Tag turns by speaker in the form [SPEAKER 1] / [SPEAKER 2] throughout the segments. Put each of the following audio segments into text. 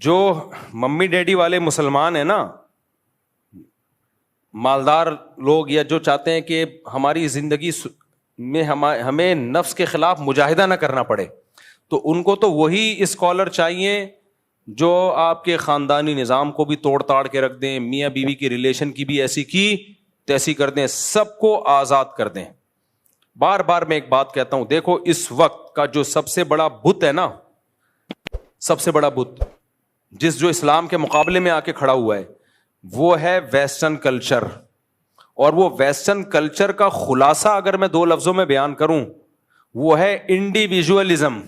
[SPEAKER 1] جو mummy daddy والے مسلمان ہیں نا، مالدار لوگ، یا جو چاہتے ہیں کہ ہماری زندگی میں ہمیں نفس کے خلاف مجاہدہ نہ کرنا پڑے، تو ان کو تو وہی اسکالر چاہیے جو آپ کے خاندانی نظام کو بھی توڑ تاڑ کے رکھ دیں، میاں بیوی کی ریلیشن کی بھی ایسی کی تیسی کر دیں، سب کو آزاد کر دیں۔ بار بار میں ایک بات کہتا ہوں، دیکھو اس وقت کا جو سب سے بڑا بت ہے نا، سب سے بڑا بت جو اسلام کے مقابلے میں آ کے کھڑا ہوا ہے، وہ ہے ویسٹرن کلچر۔ اور وہ ویسٹرن کلچر کا خلاصہ اگر میں 2 لفظوں میں بیان کروں، وہ ہے انڈیویجولزم۔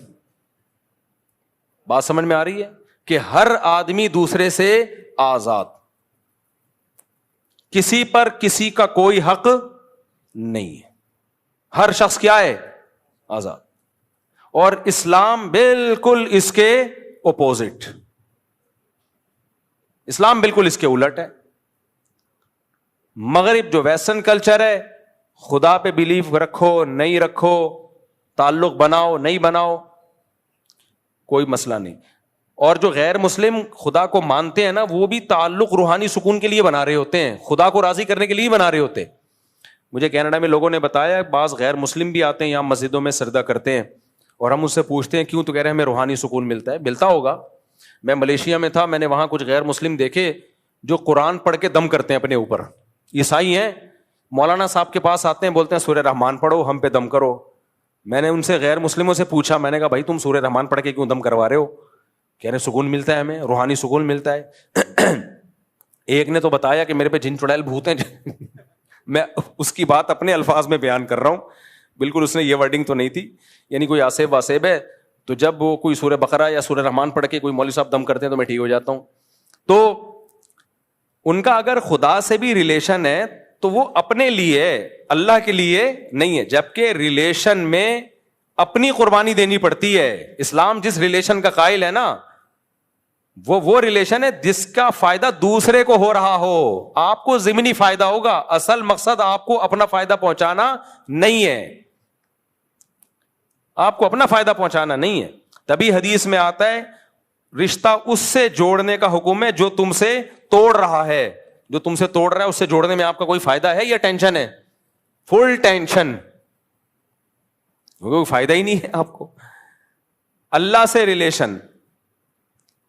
[SPEAKER 1] بات سمجھ میں آ رہی ہے کہ ہر آدمی دوسرے سے آزاد، کسی پر کسی کا کوئی حق نہیں ہے، ہر شخص کیا ہے؟ آزاد۔ اور اسلام بالکل اس کے اپوزٹ، اسلام بالکل اس کے الٹ ہے۔ مغرب جو ویسٹرن کلچر ہے، خدا پہ بلیف رکھو نہیں رکھو، تعلق بناؤ نہیں بناؤ، کوئی مسئلہ نہیں۔ اور جو غیر مسلم خدا کو مانتے ہیں نا، وہ بھی تعلق روحانی سکون کے لیے بنا رہے ہوتے ہیں، خدا کو راضی کرنے کے لیے بنا رہے ہوتے ہیں۔ مجھے کینیڈا میں لوگوں نے بتایا، بعض غیر مسلم بھی آتے ہیں یہاں مسجدوں میں سجدہ کرتے ہیں، اور ہم اس سے پوچھتے ہیں کیوں، تو کہہ رہے ہیں ہمیں روحانی سکون ملتا ہے۔ ملتا ہوگا۔ میں ملیشیا میں تھا، میں نے وہاں کچھ غیر مسلم دیکھے جو قرآن پڑھ کے دم کرتے ہیں اپنے اوپر، عیسائی ہیں، مولانا صاحب کے پاس آتے ہیں، بولتے ہیں سورہ رحمان پڑھو، ہم پہ دم کرو۔ میں نے ان سے غیر مسلموں سے پوچھا، میں نے کہا بھائی تم سورہ رحمان پڑھ کے کیوں دم کروا رہے ہو؟ کہہ رہے سکون ملتا ہے ہمیں، روحانی سکون ملتا ہے۔ ایک نے تو بتایا کہ میرے پہ جن چڑیل بھوت ہیں۔ میں اس کی بات اپنے الفاظ میں بیان کر رہا ہوں، بالکل اس نے یہ ورڈنگ تو نہیں تھی، یعنی کوئی آصیب واسیب ہے تو جب وہ کوئی سورہ بقرہ یا سورہ رحمان پڑھ کے کوئی مولوی صاحب دم کرتے ہیں تو میں ٹھیک ہو جاتا ہوں۔ تو ان کا اگر خدا سے بھی ریلیشن ہے تو وہ اپنے لیے، اللہ کے لیے نہیں ہے، جبکہ ریلیشن میں اپنی قربانی دینی پڑتی ہے۔ اسلام جس ریلیشن کا قائل ہے نا، وہ ریلیشن ہے جس کا فائدہ دوسرے کو ہو رہا ہو۔ آپ کو ضمنی فائدہ ہوگا، اصل مقصد آپ کو اپنا فائدہ پہنچانا نہیں ہے، آپ کو اپنا فائدہ پہنچانا نہیں ہے۔ تبھی حدیث میں آتا ہے رشتہ اس سے جوڑنے کا حکم ہے جو تم سے توڑ رہا ہے۔ جو تم سے توڑ رہا ہے اس سے جوڑنے میں آپ کا کوئی فائدہ ہے یا ٹینشن ہے؟ فل ٹینشن، کوئی فائدہ ہی نہیں ہے آپ کو۔ اللہ سے ریلیشن،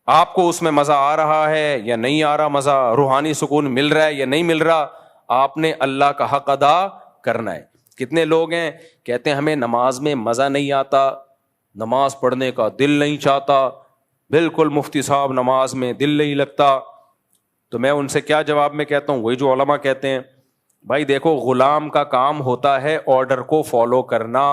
[SPEAKER 1] آپ کو اس میں مزہ آ رہا ہے یا نہیں آ رہا مزہ، روحانی سکون مل رہا ہے یا نہیں مل رہا، آپ نے اللہ کا حق ادا کرنا ہے۔ کتنے لوگ ہیں کہتے ہیں ہمیں نماز میں مزہ نہیں آتا، نماز پڑھنے کا دل نہیں چاہتا، بالکل مفتی صاحب نماز میں دل نہیں لگتا۔ تو میں ان سے کیا جواب میں کہتا ہوں، وہی جو علماء کہتے ہیں، بھائی دیکھو غلام کا کام ہوتا ہے آرڈر کو فالو کرنا،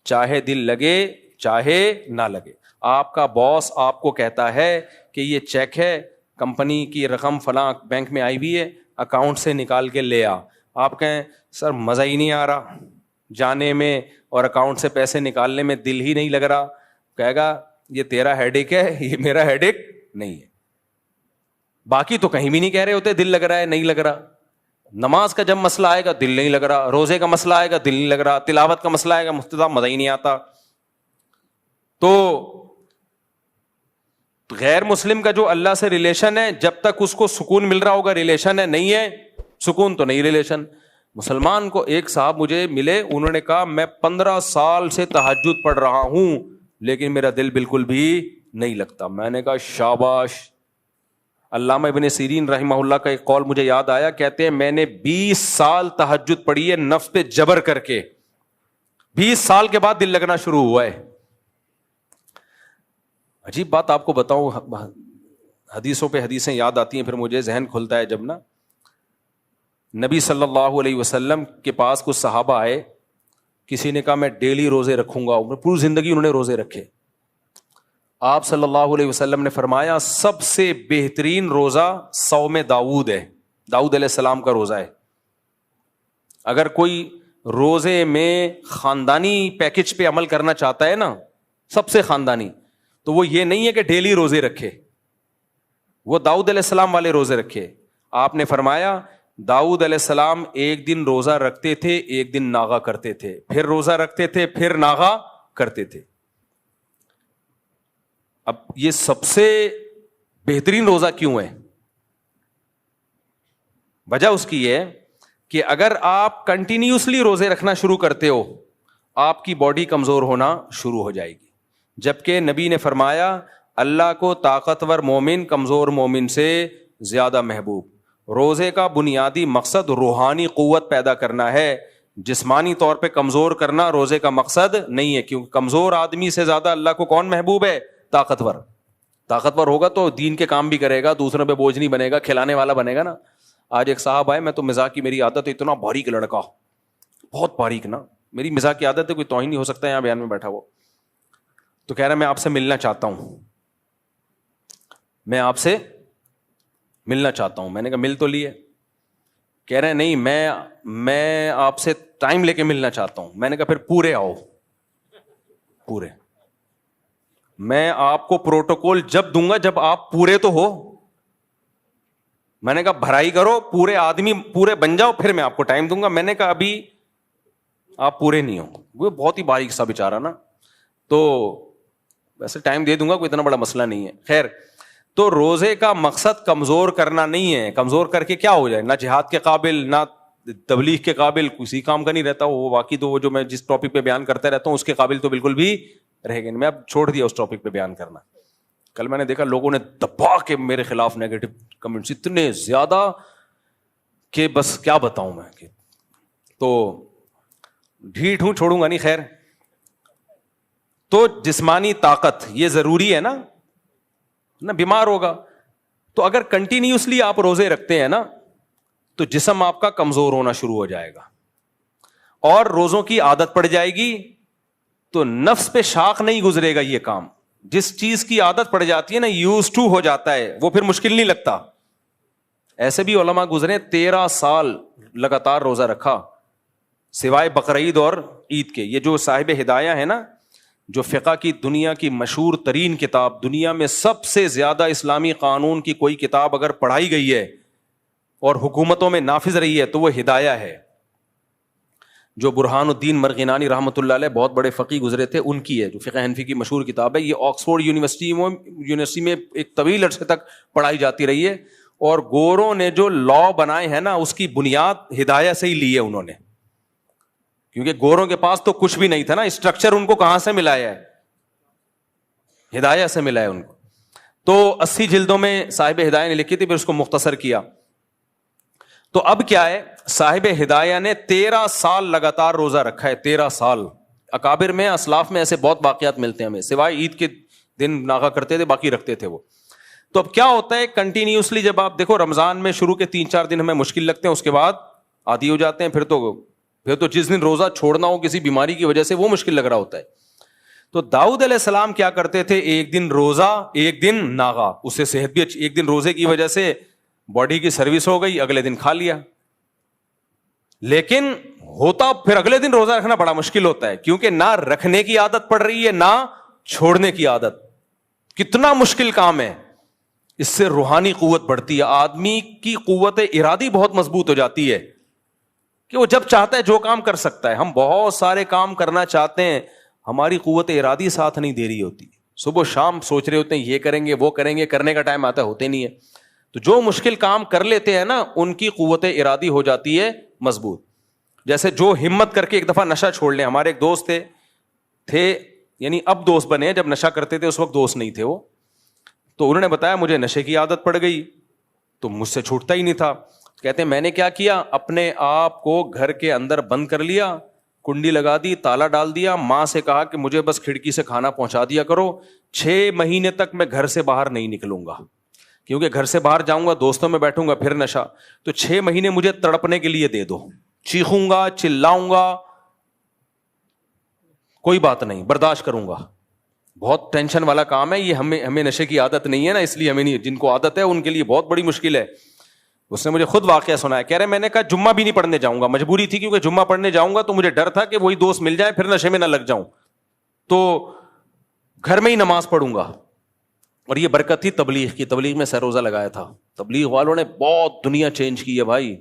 [SPEAKER 1] چاہے دل لگے چاہے نہ لگے۔ آپ کا باس آپ کو کہتا ہے کہ یہ چیک ہے، کمپنی کی رقم فلاں بینک میں آئی ہوئی ہے، اکاؤنٹ سے نکال کے لے آ۔ آپ کہیں سر مزہ ہی نہیں آ رہا جانے میں اور اکاؤنٹ سے پیسے نکالنے میں، دل ہی نہیں لگ رہا، کہے گا یہ تیرا ہیڈیک ہے، یہ میرا ہیڈیک نہیں ہے۔ باقی تو کہیں بھی نہیں کہہ رہے ہوتے دل لگ رہا ہے نہیں لگ رہا۔ نماز کا جب مسئلہ آئے گا دل نہیں لگ رہا، روزے کا مسئلہ آئے گا دل نہیں لگ رہا، تلاوت کا مسئلہ آئے گا مفتدام مزہ ہی نہیں آتا۔ تو غیر مسلم کا جو اللہ سے ریلیشن ہے، جب تک اس کو سکون مل رہا ہوگا ریلیشن ہے، نہیں ہے سکون تو نہیں ریلیشن۔ مسلمان کو ایک صاحب مجھے ملے، انہوں نے کہا میں 15 سال سے تہجد پڑھ رہا ہوں لیکن میرا دل بالکل بھی نہیں لگتا۔ میں نے کہا شاباش۔ علامہ ابن سیرین رحمہ اللہ کا ایک قول مجھے یاد آیا، کہتے ہیں میں نے 20 سال تہجد پڑھی ہے نفس پہ جبر کر کے، 20 سال کے بعد دل لگنا شروع ہوا ہے۔ عجیب بات آپ کو بتاؤں، حدیثوں پہ حدیثیں یاد آتی ہیں، پھر مجھے ذہن کھلتا ہے جب نا نبی صلی اللہ علیہ وسلم کے پاس کچھ صحابہ آئے، کسی نے کہا میں ڈیلی روزے رکھوں گا، پوری زندگی انہوں نے روزے رکھے۔ آپ صلی اللہ علیہ وسلم نے فرمایا سب سے بہترین روزہ صوم داؤد ہے، داؤد علیہ السلام کا روزہ ہے۔ اگر کوئی روزے میں خاندانی پیکج پہ عمل کرنا چاہتا ہے نا، سب سے خاندانی، تو وہ یہ نہیں ہے کہ ڈیلی روزے رکھے، وہ داؤد علیہ السلام والے روزے رکھے۔ آپ نے فرمایا داؤد علیہ السلام ایک دن روزہ رکھتے تھے، ایک دن ناغہ کرتے تھے، پھر روزہ رکھتے تھے، پھر ناغہ کرتے تھے۔ اب یہ سب سے بہترین روزہ کیوں ہے؟ وجہ اس کی یہ کہ اگر آپ کنٹینیوسلی روزے رکھنا شروع کرتے ہو آپ کی باڈی کمزور ہونا شروع ہو جائے گی، جبکہ نبی نے فرمایا اللہ کو طاقتور مومن کمزور مومن سے زیادہ محبوب۔ روزے کا بنیادی مقصد روحانی قوت پیدا کرنا ہے، جسمانی طور پہ کمزور کرنا روزے کا مقصد نہیں ہے، کیونکہ کمزور آدمی سے زیادہ اللہ کو کون محبوب ہے؟ طاقتور ہوگا تو دین کے کام بھی کرے گا، دوسروں پہ بوجھ نہیں بنے گا، کھلانے والا بنے گا نا۔ آج ایک صاحب آئے، میں تو مزاح کی میری عادت ہے، اتنا باریک لڑکا، بہت باریک نا، میری مزاح کی عادت ہے، کوئی توہین نہیں ہو سکتا یہاں بیان میں بیٹھا وہ، تو کہہ رہا میں آپ سے ملنا چاہتا ہوں، میں آپ سے ملنا چاہتا ہوں۔ میں نے کہا مل تو لیے؟ کہہ رہے ہیں نہیں میں آپ سے ٹائم لے کے ملنا چاہتا ہوں۔ میں نے کہا پھر پورے آؤ، پورے، میں آپ کو پروٹوکول جب دوں گا جب آپ پورے تو ہو۔ میں نے کہا بھرائی کرو، پورے آدمی پورے بن جاؤ، پھر میں آپ کو ٹائم دوں گا۔ میں نے کہا ابھی آپ پورے نہیں ہو۔ وہ بہت ہی باریک سا بیچارہ نا، تو ویسے ٹائم دے دوں گا، کوئی اتنا بڑا مسئلہ نہیں ہے۔ خیر، تو روزے کا مقصد کمزور کرنا نہیں ہے، کمزور کر کے کیا ہو جائے، نہ جہاد کے قابل نہ تبلیغ کے قابل، کسی کام کا نہیں رہتا وہ، باقی تو وہ جو میں جس ٹاپک پہ بیان کرتا رہتا ہوں اس کے قابل تو بالکل بھی رہے گا۔ میں اب چھوڑ دیا اس ٹاپک پہ بیان کرنا۔ کل میں نے دیکھا لوگوں نے دبا کے میرے خلاف نیگیٹو کمنٹس اتنے زیادہ کہ بس کیا بتاؤں میں، تو ڈھیٹ ہوں، چھوڑوں گا نہیں۔ خیر، تو جسمانی طاقت یہ ضروری ہے نا، بیمار ہوگا تو اگر کنٹینیوسلی آپ روزے رکھتے ہیں نا تو جسم آپ کا کمزور ہونا شروع ہو جائے گا اور روزوں کی عادت پڑ جائے گی، تو نفس پہ شاق نہیں گزرے گا یہ کام۔ جس چیز کی عادت پڑ جاتی ہے نا، یوز ٹو ہو جاتا ہے، وہ پھر مشکل نہیں لگتا۔ ایسے بھی علماء گزرے 13 سال لگاتار روزہ رکھا سوائے بقرعید اور عید کے۔ یہ جو صاحب ہدایہ ہے نا، جو فقہ کی دنیا کی مشہور ترین کتاب، دنیا میں سب سے زیادہ اسلامی قانون کی کوئی کتاب اگر پڑھائی گئی ہے اور حکومتوں میں نافذ رہی ہے تو وہ ہدایہ ہے، جو برہان الدین مرغینانی رحمۃ اللہ علیہ بہت بڑے فقی گزرے تھے، ان کی ہے، جو فقہ حنفی کی مشہور کتاب ہے۔ یہ آکسفورڈ یونیورسٹی میں ایک طویل عرصے تک پڑھائی جاتی رہی ہے، اور گوروں نے جو لا بنائے ہیں نا اس کی بنیاد ہدایہ سے ہی لی ہے انہوں نے، کیونکہ گوروں کے پاس تو کچھ بھی نہیں تھا نا، اسٹرکچر ان کو کہاں سے ملا ہے؟ ہدایہ سے ملا ہے ان کو۔ تو 80 جلدوں میں صاحب ہدایہ نے لکھی تھی، پھر اس کو مختصر کیا۔ تو اب کیا ہے، صاحب ہدایہ نے 13 سال لگاتار روزہ رکھا ہے، 13 سال۔ اکابر میں اسلاف میں ایسے بہت واقعات ملتے ہیں ہمیں، سوائے عید کے دن ناغا کرتے تھے، باقی رکھتے تھے وہ۔ تو اب کیا ہوتا ہے، کنٹینیوسلی جب آپ دیکھو رمضان میں شروع کے 3-4 دن ہمیں مشکل لگتے ہیں، اس کے بعد عادی ہو جاتے ہیں، پھر تو جس دن روزہ چھوڑنا ہو کسی بیماری کی وجہ سے وہ مشکل لگ رہا ہوتا ہے۔ تو داؤد علیہ السلام کیا کرتے تھے، ایک دن روزہ ایک دن ناغا، اس سے صحت بھی اچھی، ایک دن روزے کی وجہ سے باڈی کی سروس ہو گئی، اگلے دن کھا لیا۔ لیکن ہوتا پھر اگلے دن روزہ رکھنا بڑا مشکل ہوتا ہے، کیونکہ نہ رکھنے کی عادت پڑ رہی ہے نہ چھوڑنے کی عادت۔ کتنا مشکل کام ہے۔ اس سے روحانی قوت بڑھتی ہے، آدمی کی قوت ارادی بہت مضبوط ہو جاتی ہے کہ وہ جب چاہتا ہے جو کام کر سکتا ہے۔ ہم بہت سارے کام کرنا چاہتے ہیں، ہماری قوت ارادی ساتھ نہیں دے رہی ہوتی، صبح شام سوچ رہے ہوتے ہیں یہ کریں گے وہ کریں گے، کرنے کا ٹائم آتا ہوتے نہیں ہے۔ تو جو مشکل کام کر لیتے ہیں نا ان کی قوت ارادی ہو جاتی ہے مضبوط۔ جیسے جو ہمت کر کے ایک دفعہ نشہ چھوڑ لیں، ہمارے ایک دوست تھے یعنی اب دوست بنے، جب نشہ کرتے تھے اس وقت دوست نہیں تھے وہ، تو انہوں نے بتایا مجھے نشے کی عادت پڑ گئی تو مجھ سے چھوٹتا ہی نہیں تھا۔ کہتے ہیں میں نے کیا کیا، اپنے آپ کو گھر کے اندر بند کر لیا، کنڈی لگا دی، تالا ڈال دیا، ماں سے کہا کہ مجھے بس کھڑکی سے کھانا پہنچا دیا کرو، 6 مہینے تک میں گھر سے باہر نہیں نکلوں گا، کیونکہ گھر سے باہر جاؤں گا دوستوں میں بیٹھوں گا پھر نشہ، تو 6 مہینے مجھے تڑپنے کے لیے دے دو، چیخوں گا چلاؤں گا کوئی بات نہیں، برداشت کروں گا۔ بہت ٹینشن والا کام ہے یہ، ہمیں نشے کی عادت نہیں ہے نا، اس لیے ہمیں نہیں، جن کو عادت ہے ان کے لیے بہت بڑی مشکل ہے۔ اس نے مجھے خود واقعہ سنایا، کہہ رہے میں نے کہا جمعہ بھی نہیں پڑھنے جاؤں گا، مجبوری تھی کیونکہ جمعہ پڑھنے جاؤں گا تو مجھے ڈر تھا کہ وہی دوست مل جائے پھر نشے میں نہ لگ جاؤں، تو گھر میں ہی نماز پڑھوں گا۔ اور یہ برکت تھی تبلیغ کی، تبلیغ میں سر روزہ لگایا تھا، تبلیغ والوں نے بہت دنیا چینج کی ہے بھائی،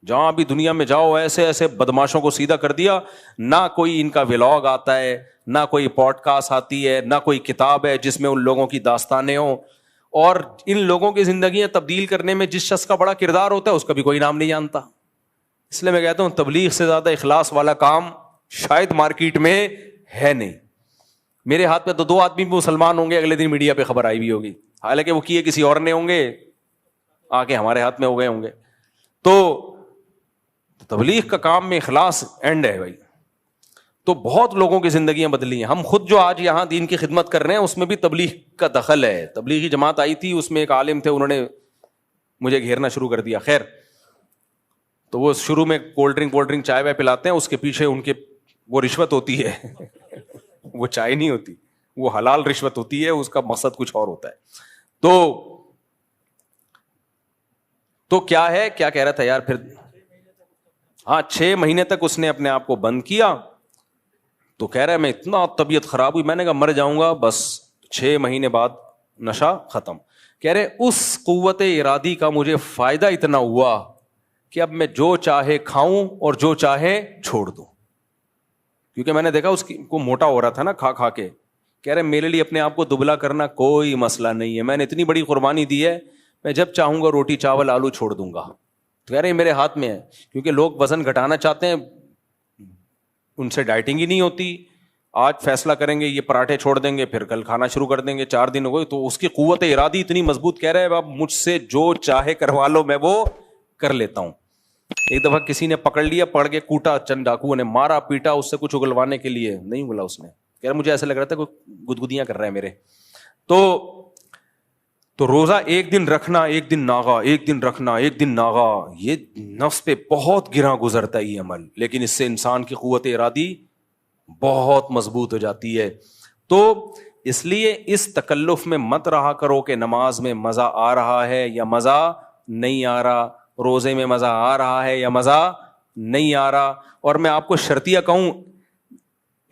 [SPEAKER 1] جہاں بھی دنیا میں جاؤ ایسے ایسے بدماشوں کو سیدھا کر دیا، نہ کوئی ان کا ولاگ آتا ہے، نہ کوئی پوڈ کاسٹ آتی ہے، نہ کوئی کتاب ہے جس میں ان لوگوں کی داستانیں ہوں، اور ان لوگوں کی زندگیاں تبدیل کرنے میں جس شخص کا بڑا کردار ہوتا ہے اس کا بھی کوئی نام نہیں جانتا. اس لیے میں کہتا ہوں تبلیغ سے زیادہ اخلاص والا کام شاید مارکیٹ میں ہے نہیں. میرے ہاتھ میں تو 2 آدمی مسلمان ہوں گے, اگلے دن میڈیا پہ خبر آئی بھی ہوگی, حالانکہ وہ کیے کسی اور نے ہوں گے, آ کے ہمارے ہاتھ میں ہو گئے ہوں گے. تو تبلیغ کا کام میں اخلاص اینڈ ہے بھائی. تو بہت لوگوں کی زندگیاں بدلی ہیں. ہم خود جو آج یہاں دین کی خدمت کر رہے ہیں اس میں بھی تبلیغ کا دخل ہے. تبلیغی جماعت آئی تھی, اس میں ایک عالم تھے, انہوں نے مجھے گھیرنا شروع کر دیا. خیر, تو وہ شروع میں کولڈ ڈرنک چائے وائے پلاتے ہیں, اس کے پیچھے ان کے وہ رشوت ہوتی ہے وہ چائے نہیں ہوتی, وہ حلال رشوت ہوتی ہے, اس کا مقصد کچھ اور ہوتا ہے. تو کیا ہے, کیا کہہ رہا تھا یار پھر, ہاں 6 مہینے تک اس نے اپنے آپ کو بند کیا. تو کہہ رہا ہے میں اتنا طبیعت خراب ہوئی, میں نے کہا مر جاؤں گا بس. 6 مہینے بعد نشہ ختم. کہہ رہے اس قوت ارادی کا مجھے فائدہ اتنا ہوا کہ اب میں جو چاہے کھاؤں اور جو چاہے چھوڑ دوں, کیونکہ میں نے دیکھا اس کو موٹا ہو رہا تھا نا کھا کھا کے. کہہ رہے میرے لیے اپنے آپ کو دبلا کرنا کوئی مسئلہ نہیں ہے, میں نے اتنی بڑی قربانی دی ہے, میں جب چاہوں گا روٹی چاول آلو چھوڑ دوں گا. تو کہہ رہے میرے ہاتھ میں ہے, کیونکہ لوگ وزن گھٹانا چاہتے ہیں, ان سے ڈائٹنگ ہی نہیں ہوتی. آج فیصلہ کریں گے یہ پراٹھے چھوڑ دیں گے, پھر کل کھانا شروع کر دیں گے, 4 دن ہو گئے. تو اس کی قوت ارادی اتنی مضبوط, کہہ رہے اب مجھ سے جو چاہے کروا لو میں وہ کر لیتا ہوں. ایک دفعہ کسی نے پکڑ لیا, پڑ کے کوٹا, چند ڈاکوؤں نے مارا پیٹا اس سے کچھ اگلوانے کے لیے, نہیں بولا اس نے. کہہ رہا مجھے ایسا لگ رہا تھا کوئی گدگدیاں کر رہا ہے میرے. تو روزہ ایک دن رکھنا, ایک دن ناغا, ایک دن رکھنا, ایک دن ناغا, یہ نفس پہ بہت گراں گزرتا ہے یہ عمل, لیکن اس سے انسان کی قوت ارادی بہت مضبوط ہو جاتی ہے. تو اس لیے اس تکلف میں مت رہا کرو کہ نماز میں مزہ آ رہا ہے یا مزہ نہیں آ رہا, روزے میں مزہ آ رہا ہے یا مزہ نہیں آ رہا. اور میں آپ کو شرطیہ کہوں,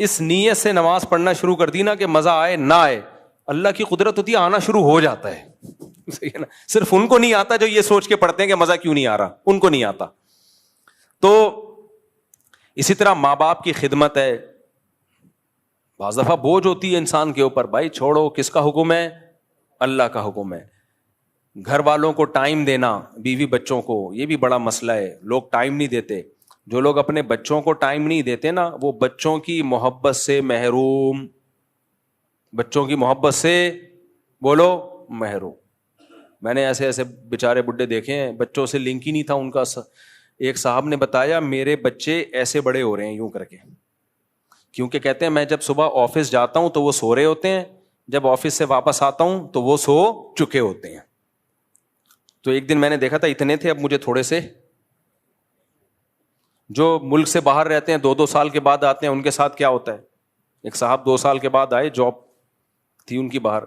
[SPEAKER 1] اس نیت سے نماز پڑھنا شروع کر دی نا کہ مزہ آئے نہ آئے, اللہ کی قدرت ہوتی ہے, آنا شروع ہو جاتا ہے. صحیح ہے نا, صرف ان کو نہیں آتا جو یہ سوچ کے پڑھتے ہیں کہ مزہ کیوں نہیں آ رہا, ان کو نہیں آتا. تو اسی طرح ماں باپ کی خدمت ہے, بعض دفعہ بوجھ ہوتی ہے انسان کے اوپر, بھائی چھوڑو, کس کا حکم ہے, اللہ کا حکم ہے. گھر والوں کو ٹائم دینا, بیوی بچوں کو, یہ بھی بڑا مسئلہ ہے, لوگ ٹائم نہیں دیتے. جو لوگ اپنے بچوں کو ٹائم نہیں دیتے نا, وہ بچوں کی محبت سے محروم, بچوں کی محبت سے بولو محروم. میں نے ایسے بیچارے بڈھے دیکھے ہیں, بچوں سے لنک ہی نہیں تھا ان کا. ایک صاحب نے بتایا میرے بچے ایسے بڑے ہو رہے ہیں یوں کر کے, کیونکہ کہتے ہیں میں جب صبح آفس جاتا ہوں تو وہ سو رہے ہوتے ہیں, جب آفس سے واپس آتا ہوں تو وہ سو چکے ہوتے ہیں. تو ایک دن میں نے دیکھا تھا اتنے تھے, اب مجھے تھوڑے سے, جو ملک سے باہر رہتے ہیں 2-2 سال کے بعد آتے ہیں, ان کے ساتھ کیا ہوتا ہے. ایک صاحب 2 سال کے بعد آئے, جاب تھی ان کی باہر,